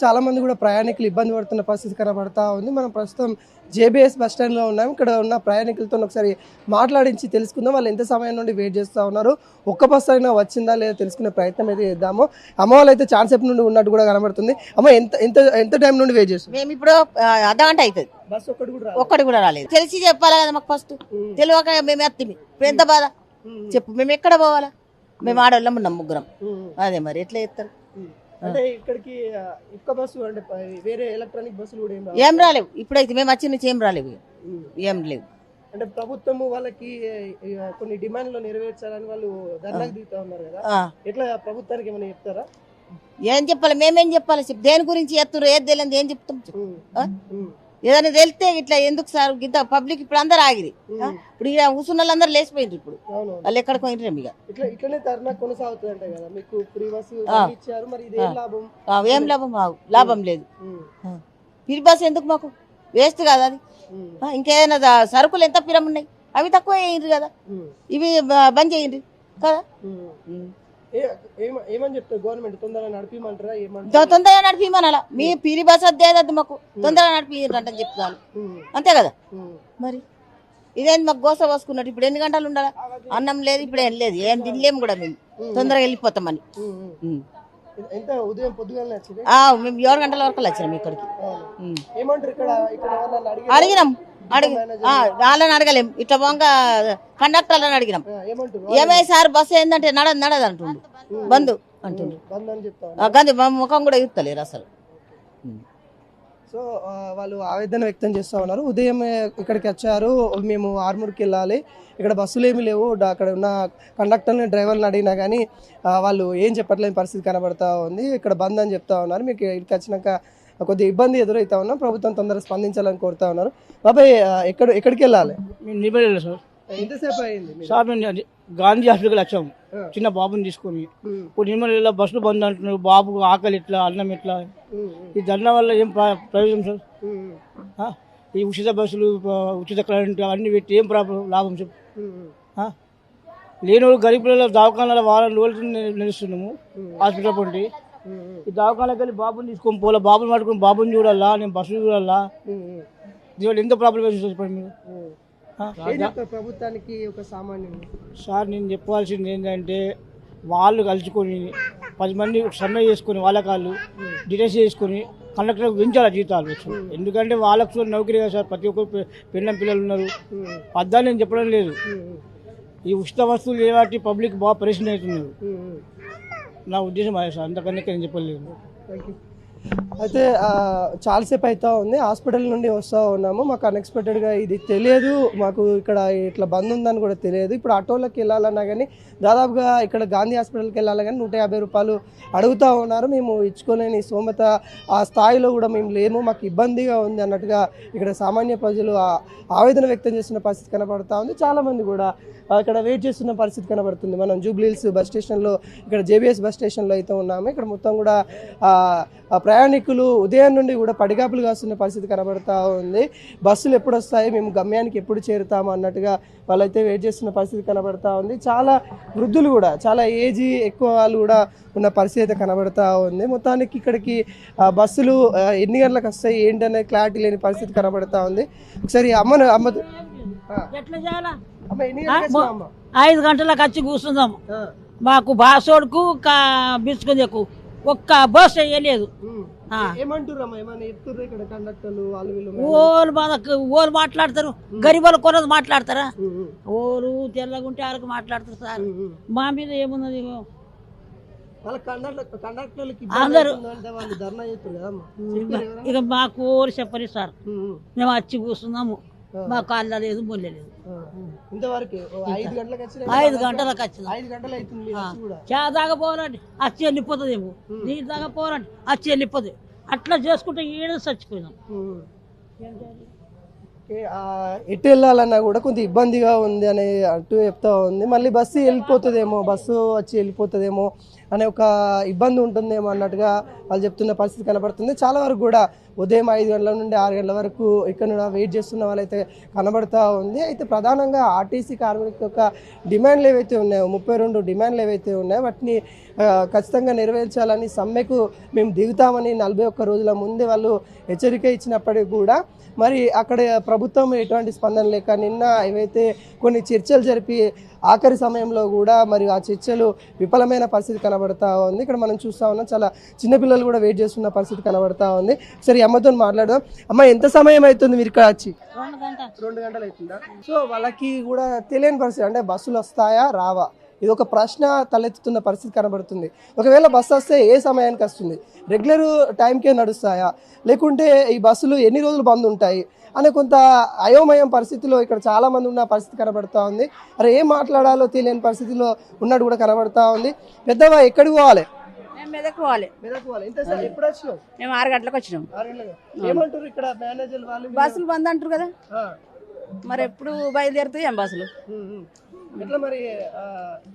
చాలా మంది కూడా ప్రయాణికులు ఇబ్బంది పడుతున్న పరిస్థితి కనబడతా ఉంది. మనం ప్రస్తుతం జేబీఎస్ బస్ స్టాండ్లో ఉన్నాం. ఇక్కడ ఉన్న ప్రయాణికులతో ఒకసారి మాట్లాడించి తెలుసుకుందాం. వాళ్ళు ఎంత సమయం నుండి వెయిట్ చేస్తూ ఉన్నారు, ఒక్క బస్సు అయినా వచ్చిందా లేదా తెలుసుకునే ప్రయత్నం అయితే చేద్దాము. అమ్మ వాళ్ళు అయితే ఛాన్స్ సేపు నుండి ఉన్నట్టు కూడా కనబడుతుంది. అమ్మ ఎంత ఎంత ఎంత టైం నుండి వెయిట్ చేస్తాం? మేము ఇప్పుడు అర్ధగంట అవుతుంది, బస్సు ఒక్కటి కూడా రాలేదు. తెలిసి చెప్పాలి కదా మాకు, ఫస్ట్ తెలియక మేము ఎత్తిమి. ఇప్పుడు ఎంత బాధ చెప్పు, మేము ఎక్కడ పోవాలా? మేము ఆడవాళ్ళం ఉన్నాం ముగ్గురం, అదే మరి ఎట్లా చేస్తారు? అంటే ఇక్కడికి ఒక్క బస్సు అంటే వేరే ఎలక్ట్రానిక్ బస్సులు కూడా ఏం రాలేవు. ఇప్పుడైతే మేము వచ్చిన నుంచి ఏం రాలేవు, ఏం లేవు. అంటే ప్రభుత్వం వాళ్ళకి కొన్ని డిమాండ్లు నెరవేర్చాలని వాళ్ళు ధర్నాకు దిగుతా ఉన్నారు కదా, ఎట్లా ప్రభుత్వానికి ఏమైనా చెప్తారా? ఏం చెప్పాలి, మేమేం చెప్పాలి? చెప్పు, దేని గురించి ఎత్తురు, ఏది తెలియదు ఏం చెప్తాం? ఏదైనా తెలిస్తే ఇట్లా ఎందుకు సార్ ఇంత పబ్లిక్ ఇప్పుడు అందరు ఆగిరి. ఇప్పుడు ఇక కూర్చున్న వాళ్ళందరూ లేచిపోయిండ్రు. ఇప్పుడు వాళ్ళు ఎక్కడికి పోయినరు? ఇక ఇట్లనే ధర్నా కొనసాగుతుంది అంటే కదా, మీకు ఫ్రీ బస్సు ఇచ్చారు, మరి ఇది ఏం లాభం? ఏం లాభం? లాభం లేదు. ఫ్రీ బస్ ఎందుకు మాకు? వేస్ట్ కదా అది. ఇంకేదైనా సరుకులు ఎంత పిరం ఉన్నాయి, అవి తక్కువ వేయండి కదా, ఇవి బంద్ చేయండి కదా. ఏమని చెప్తారు గవర్నమెంట్? తొందరగా నడిపిమంటారా? ఏమంటారు? తొందరగా నడిపిమనాలా? మీ పీరి బస్ అద్దేదద్దు మాకు, తొందరగా నడిపియండి చెప్తాను, అంతే కదా. మరి ఇదేంటి మాకు గోస పోసుకున్నట్టు? ఇప్పుడు ఎన్ని గంటలు ఉండాలా? అన్నం లేదు, ఇప్పుడు ఏం లేదు, ఏం తినలేము కూడా. మేము తొందరగా వెళ్ళిపోతామని. ఉదయం పొద్దుగానే మేము 7 గంటల వరకు వచ్చినాం ఇక్కడికి. అడిగినాం, వాళ్ళని అడగలేం. ఇట్లా పోగా కండక్టర్లను అడిగినాం, ఏమై సార్ బస్సు ఏంటంటే నడదు అంటుండు, బంద్ అంటుండు. గంది ముఖం కూడా ఇస్తలేరు అసలు. సో వాళ్ళు ఆవేదన వ్యక్తం చేస్తూ ఉన్నారు. ఉదయం ఇక్కడికి వచ్చారు, మేము ఆర్మూర్కి వెళ్ళాలి, ఇక్కడ బస్సులు ఏమీ లేవు. అక్కడ ఉన్న కండక్టర్ని డ్రైవర్ని అడిగినా కానీ వాళ్ళు ఏం చెప్పట్లేని పరిస్థితి కనబడతా ఉంది. ఇక్కడ బంద్ అని చెప్తా ఉన్నారు. మీకు ఇక్కడికి వచ్చినాక కొద్దిగా ఇబ్బంది ఎదురవుతా ఉన్నారు, ప్రభుత్వం తొందరగా స్పందించాలని కోరుతా ఉన్నారు. బాబాయ్ ఎక్కడికి వెళ్ళాలి? సార్ ఎంతసేపు అయింది సార్? మేము గాంధీ హాస్పిటల్కి వచ్చాము చిన్న బాబుని తీసుకొని. ఇప్పుడు నిర్మల బస్సులు బంద్ అంటున్నారు, బాబు ఆకలి ఎట్లా, అన్నం ఎట్లా? ఈ ధర్నా వల్ల ఏం ప్రయోజనం సార్? ఈ ఉచిత బస్సులు, ఉచిత కరెంటు అన్ని పెట్టి ఏం లాభం చెప్పు? లేని వాళ్ళు గరీబ్ పిల్లల దవాఖానాల వారం రోజులు నిలుస్తున్నాము హాస్పిటల్ పండి. ఈ దవాఖానకి వెళ్ళి బాబుని తీసుకొని పోలే, బాబుని పట్టుకుని బాబుని చూడాలా, నేను బస్సులు చూడాలా? దీనివల్ల ఎంత ప్రాబ్లం వేసి చెప్పండి మీరు. ప్రభుత్వానికి ఒక సామాన్యుడు సార్ నేను చెప్పాల్సింది ఏంటంటే, వాళ్ళు కలుసుకొని 10 మంది సమ్మె చేసుకొని వాళ్ళ కాళ్ళు డిటెస్ట్ చేసుకొని కండక్టర్లకు పెంచాలి జీతాలు. ఎందుకంటే వాళ్ళకు నౌకరీ కదా సార్, ప్రతి ఒక్కరు పిల్లలు ఉన్నారు. పద్దాలు నేను చెప్పడం లేదు, ఈ ఉచిత వస్తువులు ఏవాటి పబ్లిక్ బాగా పరిశ్రమ అవుతున్నారు. నా ఉద్దేశం అదే సార్, అంతకన్నా నేను చెప్పలేదు. అయితే చాలాసేపు అవుతా ఉంది, హాస్పిటల్ నుండి వస్తూ ఉన్నాము. మాకు అన్ఎక్స్పెక్టెడ్గా ఇది తెలియదు, మాకు ఇక్కడ ఇట్లా బంద్ ఉందని కూడా తెలియదు. ఇప్పుడు ఆటోలోకి వెళ్ళాలన్నా కానీ దాదాపుగా ఇక్కడ గాంధీ హాస్పిటల్కి వెళ్ళాలి కానీ 150 రూపాయలు అడుగుతూ ఉన్నారు. మేము ఇచ్చుకోలేని స్తోమత ఆ స్థాయిలో కూడా మేము లేము, మాకు ఇబ్బందిగా ఉంది అన్నట్టుగా ఇక్కడ సామాన్య ప్రజలు ఆవేదన వ్యక్తం చేస్తున్న పరిస్థితి కనబడతా ఉంది. చాలామంది కూడా ఇక్కడ వెయిట్ చేస్తున్న పరిస్థితి కనబడుతుంది. మనం జూబ్లీహిల్స్ బస్ స్టేషన్లో, ఇక్కడ జేబీఎస్ బస్ స్టేషన్లో అయితే ఉన్నాము. ఇక్కడ మొత్తం కూడా ప్రయాణికులు ఉదయం నుండి కూడా పడిగాపులు కాస్తున్న పరిస్థితి కనబడతా ఉంది. బస్సులు ఎప్పుడు వస్తాయి, మేము గమ్యానికి ఎప్పుడు చేరుతాము అన్నట్టుగా వాళ్ళైతే వెయిట్ చేస్తున్న పరిస్థితి కనబడతా ఉంది. చాలా వృద్ధులు కూడా, చాలా ఏజీ ఎక్కువ వాళ్ళు కూడా ఉన్న పరిస్థితి అయితే కనబడతా ఉంది. మొత్తానికి ఇక్కడికి బస్సులు ఎన్ని గంటలకు వస్తాయి ఏంటనే క్లారిటీ లేని పరిస్థితి కనబడతా ఉంది. ఒకసారి అమ్మ 5 గంటలకు వచ్చి కూర్చుందాము. మాకు బాసోడుకు బిచ్చుకుందేకు ఒక్క బస్ వేయలేదు. ఓలు మాట్లాడతారు, గరీబులు కొనది మాట్లాడతారా? ఓరు తెల్లగుంటే వాళ్ళకి మాట్లాడతారు సార్. మా మీద ఏమున్నది? అందరూ ఇక మాకు ఓరు చెప్పరు సార్. మేము వచ్చి కూర్చున్నాము, మా కాళ్ళ లేదు, మొల్లె లేదు. 5 గంటలకు వచ్చింది. చా దాకా పోరండి, వచ్చి వెళ్ళిపోతుందేమో. నీరు దాకా పోరండి, వచ్చి వెళ్ళిపోతుంది. అట్లా చేసుకుంటే ఈడ చచ్చిపోయినాం. ఓకే, ఎటు వెళ్ళాలన్నా కూడా కొంత ఇబ్బందిగా ఉంది అని అంటూ చెప్తా ఉంది. మళ్ళీ బస్సు వెళ్ళిపోతుందేమో, బస్సు వచ్చి వెళ్ళిపోతుందేమో అనే ఒక ఇబ్బంది ఉంటుందేమో అన్నట్టుగా వాళ్ళు చెప్తున్న పరిస్థితి కనబడుతుంది. చాలా వరకు కూడా ఉదయం 5 గంటల నుండి 6 గంటల వరకు ఇక్కడ వెయిట్ చేస్తున్న వాళ్ళైతే కనబడతా ఉంది. అయితే ప్రధానంగా ఆర్టీసీ కార్మికుల యొక్క డిమాండ్లు ఏవైతే ఉన్నాయో, 32 డిమాండ్లు ఏవైతే ఉన్నాయో వాటిని ఖచ్చితంగా నెరవేర్చాలని, సమ్మెకు మేము దిగుతామని 41 రోజుల ముందే వాళ్ళు హెచ్చరిక ఇచ్చినప్పటికీ కూడా మరి అక్కడ ప్రభుత్వం ఎటువంటి స్పందన లేక నిన్న ఏవైతే కొన్ని చర్చలు జరిపి ఆఖరి సమయంలో కూడా మరి ఆ చర్చలు విఫలమైన పరిస్థితి కనబడతా ఉంది. ఇక్కడ మనం చూస్తూ ఉన్నాం, చాలా చిన్నపిల్లలు కూడా వెయిట్ చేస్తున్న పరిస్థితి కనబడతా ఉంది. సరే అమ్మతో మాట్లాడదాం. అమ్మ, ఎంత సమయం అవుతుంది మీరు ఇక్కడ వచ్చి? 2 గంటలు అవుతుందా? సో వాళ్ళకి కూడా తెలియని పరిస్థితి, అంటే బస్సులు వస్తాయా రావా, ఇది ఒక ప్రశ్న తలెత్తుతున్న పరిస్థితి కనబడుతుంది. ఒకవేళ బస్సు వస్తే ఏ సమయానికి వస్తుంది, రెగ్యులర్ టైంకే నడుస్తాయా, లేకుంటే ఈ బస్సులు ఎన్ని రోజులు బంద్ ఉంటాయి అనే కొంత అయోమయం పరిస్థితిలో ఇక్కడ చాలా మంది ఉన్న పరిస్థితి కనబడతా ఉంది. అరే ఏం మాట్లాడాలో తెలియని పరిస్థితిలో ఉన్నట్టు కూడా కనబడతా ఉంది. పెద్దవా ఎక్కడికి పోవాలి? మెదక్ పోవాలి. మెదక్ పోవాలి. ఇంత ఎప్పుడు వచ్చినావు? మేము 6 గంటలకు వచ్చినాం. 6 గంటలుగా. ఏమంటారు ఇక్కడ మేనేజర్ వాళ్ళు? బస్సులు బంద్ అంటారు కదా, మరి ఎప్పుడు బయలుదేరుతాయి ఏం బస్సులు? ఎట్లా మరి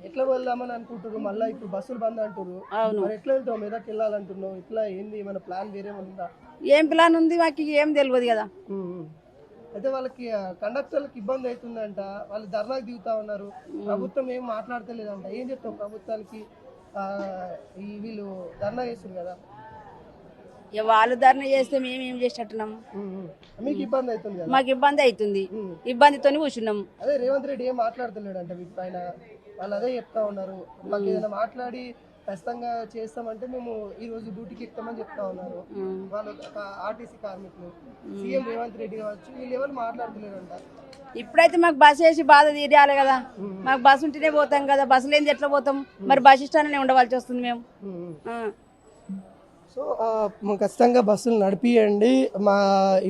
ఎట్లా వెళ్దామని అనుకుంటారు? మళ్ళీ ఇప్పుడు బస్సులు బంద్ అంటారు. అవును, మరి ఎట్లా వెళ్తావు? మెదక్ వెళ్ళాలంటున్నావు, ఇట్లా ఏంది మన ప్లాన్ వేరే ఉందా? ఏం ప్లాన్ ఉంది మాకు ఏం తెలియదు కదా. అయితే వాళ్ళకి కండక్టర్లకు ఇబ్బంది అవుతుందంట, వాళ్ళు ధర్నాకు దిగుతా ఉన్నారు. ప్రభుత్వం ఏం మాట్లాడతలేదంట. ఏం చెప్తావు ప్రభుత్వానికి? వీళ్ళు ధర్నా చేస్తారు కదా, ఇక వాళ్ళు ధర్నా చేస్తే మేము ఏం చేసేటట్టున్నాం? మీకు ఇబ్బంది అవుతుంది కదా? మాకు ఇబ్బంది అవుతుంది, ఇబ్బందితోని కూర్చున్నాం. అదే రేవంత్ రెడ్డి ఏం మాట్లాడతలేడు అంట వీటి పైన. వాళ్ళు అదే చెప్తా ఉన్నారు, మాకు ఏదైనా మాట్లాడి ఖచ్చితంగా చేస్తామంటే మేము ఈ రోజు డ్యూటీకి ఎక్కుతామని చెప్తా ఉన్నారు వాళ్ళు, ఆర్టీసీ కార్మికులు. సీఎం రేవంత్ రెడ్డి కావచ్చు, వీళ్ళు ఎవరు మాట్లాడతలేరంట. ఇప్పుడైతే మాకు బస్సు వేసి బాధ తీరాలి కదా, మాకు బస్సు ఉంటేనే పోతాం కదా, బస్సు లేని ఎట్లా పోతాం? మరి బస్ స్టాండ్లోనే ఉండవలసి వస్తుంది మేము. సో ఖచ్చితంగా బస్సులు నడిపియండి, మా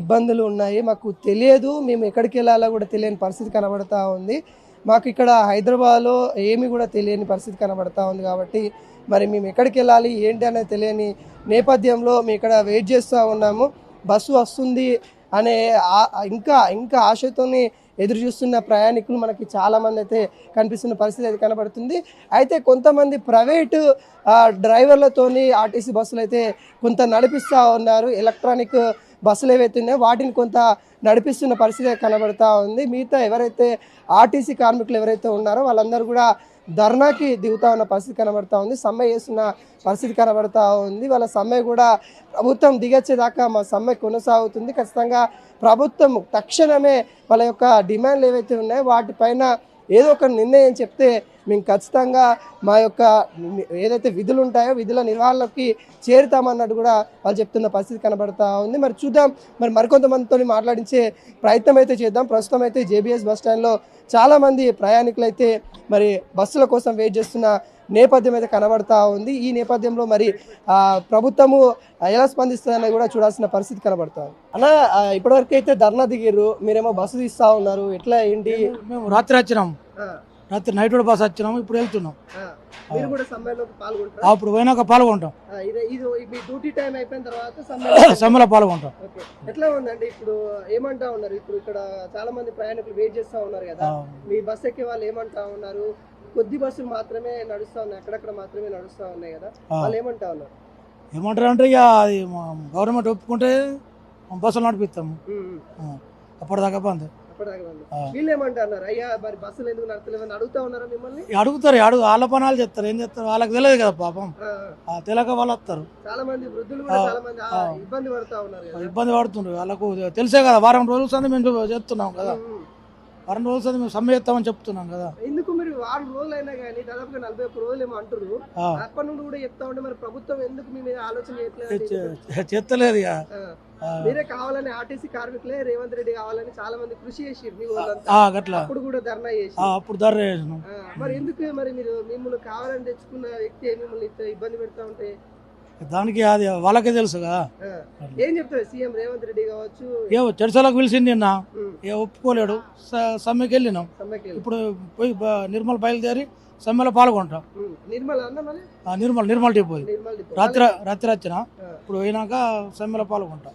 ఇబ్బందులు ఉన్నాయి, మాకు తెలియదు, మేము ఎక్కడికి వెళ్ళాలో కూడా తెలియని పరిస్థితి కనబడతా ఉంది. మాకు ఇక్కడ హైదరాబాద్లో ఏమి కూడా తెలియని పరిస్థితి కనబడతా ఉంది. కాబట్టి మరి మేము ఎక్కడికి వెళ్ళాలి ఏంటి అనేది తెలియని నేపథ్యంలో మేము ఇక్కడ వెయిట్ చేస్తూ ఉన్నాము. బస్సు వస్తుంది అనే ఇంకా ఆశతోని ఎదురు చూస్తున్న ప్రయాణికులు మనకి చాలామంది అయితే కనిపిస్తున్న పరిస్థితి అయితే కనబడుతుంది. అయితే కొంతమంది ప్రైవేటు డ్రైవర్లతోని ఆర్టీసీ బస్సులు అయితే కొంత నడిపిస్తూ ఉన్నారు. ఎలక్ట్రానిక్ బస్సులు ఏవైతే ఉన్నాయో వాటిని కొంత నడిపిస్తున్న పరిస్థితి కనబడతా ఉంది. మిగతా ఎవరైతే ఆర్టీసీ కార్మికులు ఎవరైతే ఉన్నారో వాళ్ళందరూ కూడా ధర్నాకి దిగుతా ఉన్న పరిస్థితి కనబడతా ఉంది, సమ్మె చేస్తున్న పరిస్థితి కనబడతా ఉంది. వాళ్ళ సమ్మె కూడా ప్రభుత్వం దిగొచ్చేదాకా మా సమ్మె కొనసాగుతుంది. ఖచ్చితంగా ప్రభుత్వం తక్షణమే వాళ్ళ యొక్క డిమాండ్లు ఏవైతే ఉన్నాయో వాటిపైన ఏదో ఒక నిర్ణయం చెప్తే మేము ఖచ్చితంగా మా యొక్క ఏదైతే విధులు ఉంటాయో విధుల నిర్వహణలోకి చేరుతామన్నట్టు కూడా వాళ్ళు చెప్తున్న పరిస్థితి కనబడతా ఉంది. మరి చూద్దాం, మరికొంతమందితో మాట్లాడించే ప్రయత్నం అయితే చేద్దాం. ప్రస్తుతం అయితే జేబీఎస్ బస్ స్టాండ్లో చాలామంది ప్రయాణికులు అయితే మరి బస్సుల కోసం వెయిట్ చేస్తున్న నేపథ్యం అయితే కనబడతా ఉంది. ఈ నేపథ్యంలో మరి ప్రభుత్వము ఎలా స్పందిస్తుందనేది కూడా చూడాల్సిన పరిస్థితి కనబడుతుంది. అన్న, ఇప్పటివరకు అయితే ధర్నా దిగారు, మీరేమో బస్సు తీస్తా ఉన్నారు, ఎట్లా ఏంటి? మేము రాత్రి వచ్చినాం, రాత్రి నైట్ కూడా బస్ వచ్చినాము, ఇప్పుడు వెళ్తున్నాం. మీరు కూడా సమ్మెలోకి పాల్గొంటారు? అప్పుడు పోయినాక పాల్గొంటాం, మీ డ్యూటీ టైం అయిపోయిన తర్వాత సమ్మెలో పాల్గొంటాం. ఎట్లా ఉందండి ఇప్పుడు? ఏమంటా ఉన్నారు? ఇప్పుడు ఇక్కడ చాలా మంది ప్రయాణికులు వెయిట్ చేస్తా ఉన్నారు కదా, మీ బస్ ఎక్కే వాళ్ళు ఏమంటా ఉన్నారు? కొద్ది బస్సులు మాత్రమే నడుస్తా ఉన్నాయి, అక్కడక్కడ మాత్రమే నడుస్తా ఉన్నాయి కదా, వాళ్ళు ఏమంటా ఉన్నారు? ఏమంటారు అంటే ఇక అది గవర్నమెంట్ ఒప్పుకుంటే బస్సులు నడిపిస్తాము, అప్పటిదాకా బంద్. వీళ్ళు ఏమంటారు? అయ్యా మరి బస్సులు ఎందుకు నడతలేవని అడుగుతా ఉన్నారా మిమ్మల్ని? అడుగుతారు, వాళ్ళ పనాలు చెప్తారు, ఏం చెప్తారు, వాళ్ళకి తెలియదు కదా పాపం, తెలియక వాళ్ళు వస్తారు. చాలా మంది వృద్ధులు కూడా చాలా మంది ఇబ్బంది పడుతా ఉన్నారు, ఇబ్బంది పడుతుండ్రు. వాళ్ళకు తెలిసే కదా, వారం రోజుల సంది మేము చేస్తున్నాం కదా, వారం రోజుల సంది మేము సమ్మె చేస్తామని చెప్తున్నాం కదా. ఎందుకు మీరు వారం రోజులు అయినా కానీ దాదాపుగా 41 రోజులు ఏమో అంటారు, అప్పటి నుండి కూడా చెప్తా ఉంటే మరి ప్రభుత్వం ఎందుకు మీ మీద ఆలోచన చేయట్లేదు? చేస్తలేదు ఇక. మీరే కావాలని, ఆర్టీసీ కార్మికులే రేవంత్ రెడ్డి కావాలని చాలా మంది కృషి చేసి అప్పుడు కూడా ధర్నా చేసి అప్పుడు ధర్నా చేసినాం. మరి ఎందుకు మరి మీరు మిమ్మల్ని కావాలని తెచ్చుకున్న వ్యక్తి మిమ్మల్ని ఇబ్బంది పెడతా ఉంటే దానికి అది వాళ్ళకే తెలుసుగా. ఏం చెప్తారు సీఎం రేవంత్ రెడ్డి కావచ్చు? చర్చలకు పిలిచింది నిన్న, ఒప్పుకోలేడు, సమ్మెకి వెళ్ళినాం. ఇప్పుడు పోయి నిర్మల్ బయలుదేరి సమ్మెలో పాల్గొంటాం. నిర్మల్ డిపో రాత్రి వచ్చిన, ఇప్పుడు పోయినాక సమ్మెలో పాల్గొంటాం.